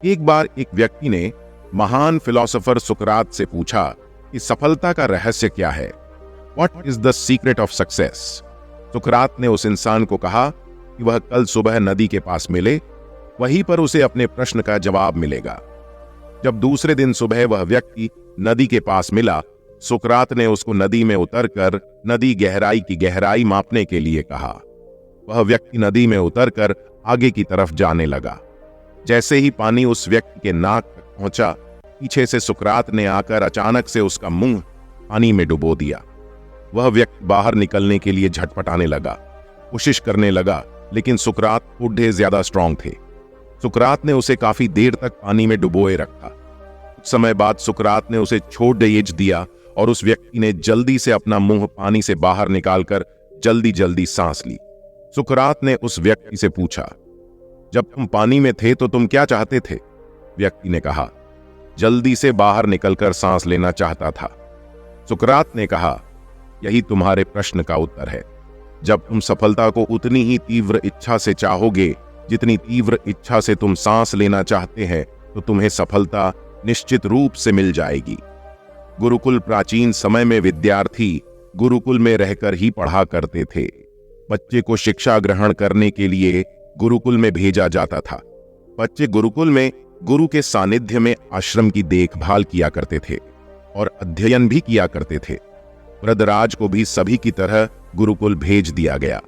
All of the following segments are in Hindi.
एक बार एक व्यक्ति ने महान फिलोसोफर सुकरात से पूछा कि सफलता का रहस्य क्या है। What is the secret of success? सुकरात ने उस इंसान को कहा कि वह कल सुबह नदी के पास मिले, वहीं पर उसे अपने प्रश्न का जवाब मिलेगा। जब दूसरे दिन सुबह वह व्यक्ति नदी के पास मिला, सुकरात ने उसको नदी में उतरकर नदी गहराई की गहराई मापने के लिए कहा। वह व्यक्ति नदी में उतरकर आगे की तरफ जाने लगा। जैसे ही पानी उस व्यक्ति के नाक तक पहुंचा, पीछे से सुकरात ने आकर अचानक से उसका मुंह पानी में डुबो दिया। वह व्यक्ति बाहर निकलने के लिए झटपटाने लगा, कोशिश करने लगा, लेकिन सुकरात बुढ़े ज्यादा स्ट्रांग थे। सुकरात ने उसे काफी देर तक पानी में डुबोए रखा। कुछ समय बाद सुकरात ने उसे छोड़ दिया और उस व्यक्ति ने जल्दी से अपना मुंह पानी से बाहर निकालकर जल्दी जल्दी सांस ली। सुकरात ने उस व्यक्ति से पूछा, जब तुम पानी में थे तो तुम क्या चाहते थे? व्यक्ति ने कहा, जल्दी से बाहर निकलकर सांस लेना चाहता था। सुकरात ने कहा, यही तुम्हारे प्रश्न का उत्तर है। जब तुम सफलता को उतनी ही तीव्र इच्छा से चाहोगे जितनी तीव्र इच्छा से तुम सांस लेना चाहते हैं, तो तुम्हें सफलता निश्चित रूप से मिल जाएगी। गुरुकुल प्राचीन समय में विद्यार्थी गुरुकुल में रहकर ही पढ़ा करते थे। बच्चे को शिक्षा ग्रहण करने के लिए गुरुकुल में भेजा जाता था। बच्चे गुरुकुल में गुरु के सानिध्य में आश्रम की देखभाल किया करते थे और अध्ययन भी किया करते थे। वृद्धराज को भी सभी की तरह गुरुकुल भेज दिया गया।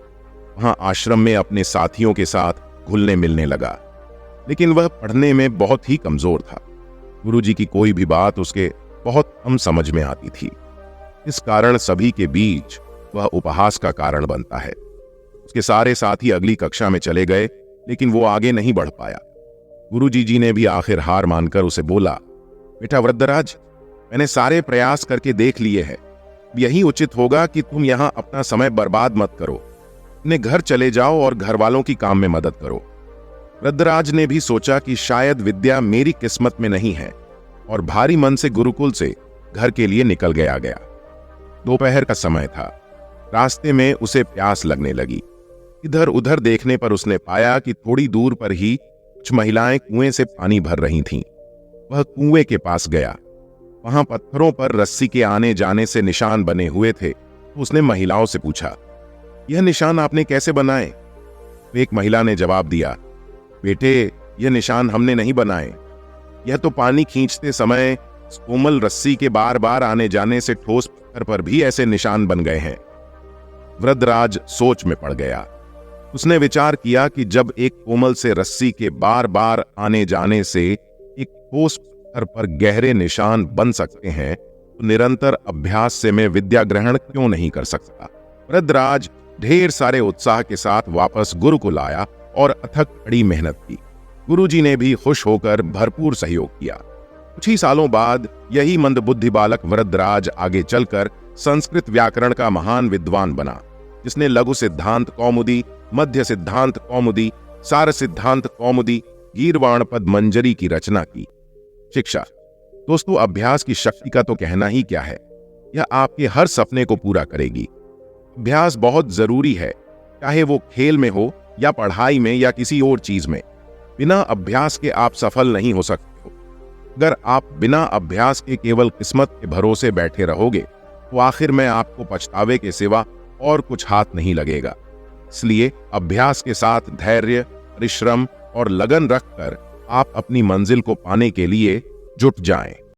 वहां आश्रम में अपने साथियों के साथ घुलने मिलने लगा, लेकिन वह पढ़ने में बहुत ही कमजोर था। गुरुजी की कोई भी बात उसके बहुत कम समझ में आती थी। इस कारण सभी के बीच वह उपहास का कारण बनता है। उसके सारे साथी अगली कक्षा में चले गए, लेकिन वो आगे नहीं बढ़ पाया। गुरुजी ने भी आखिर हार मानकर उसे बोला, बेटा वृद्धराज, मैंने सारे प्रयास करके देख लिए हैं। यही उचित होगा कि तुम यहां अपना समय बर्बाद मत करो। अपने घर चले जाओ और घर वालों की काम में मदद करो। वृद्धराज ने भी सोचा कि शायद विद्या मेरी किस्मत में नहीं है, और भारी मन से गुरुकुल से घर के लिए निकल गया। दोपहर का समय था। रास्ते में उसे प्यास लगने लगी। इधर उधर देखने पर उसने पाया कि थोड़ी दूर पर ही कुछ महिलाएं कुएं से पानी भर रही थीं। वह कुएं के पास गया। वहां पत्थरों पर रस्सी के आने जाने से निशान बने हुए थे। तो उसने महिलाओं से पूछा, यह निशान आपने कैसे बनाए? तो एक महिला ने जवाब दिया, बेटे, यह निशान हमने नहीं बनाए। यह तो पानी खींचते समय कोमल रस्सी के बार बार आने जाने से ठोस पत्थर पर भी ऐसे निशान बन गए हैं। वृद्धराज सोच में पड़ गया। उसने विचार किया कि जब एक कोमल से रस्सी के बार बार आने जाने से एक ठोस पत्थर पर गहरे निशान बन सकते हैं, तो निरंतर अभ्यास से मैं विद्या ग्रहण क्यों नहीं कर सकता? वृद्धराज ढेर सारे उत्साह के साथ वापस गुरुकुल आया और अथक कड़ी मेहनत की। गुरुजी ने भी खुश होकर भरपूर सहयोग किया। कुछ ही सालों बाद यही मंदबुद्धि बालक वृद्धराज आगे चलकर संस्कृत व्याकरण का महान विद्वान बना, जिसने लघु सिद्धांत कौमुदी, मध्य सिद्धांत कौमुदी, सार सिद्धांत कौमुदी, गीर्वाण पद मंजरी की रचना की। शिक्षा दोस्तों, अभ्यास की शक्ति का तो कहना ही क्या है। यह आपके हर सपने को पूरा करेगी। अभ्यास बहुत जरूरी है, चाहे वो खेल में हो या पढ़ाई में या किसी और चीज में। बिना अभ्यास के आप सफल नहीं हो सकते हो। अगर आप बिना अभ्यास के केवल किस्मत के भरोसे बैठे रहोगे, तो आखिर में आपको पछतावे के सिवा और कुछ हाथ नहीं लगेगा। इसलिए अभ्यास के साथ धैर्य, परिश्रम और लगन रखकर आप अपनी मंजिल को पाने के लिए जुट जाएं।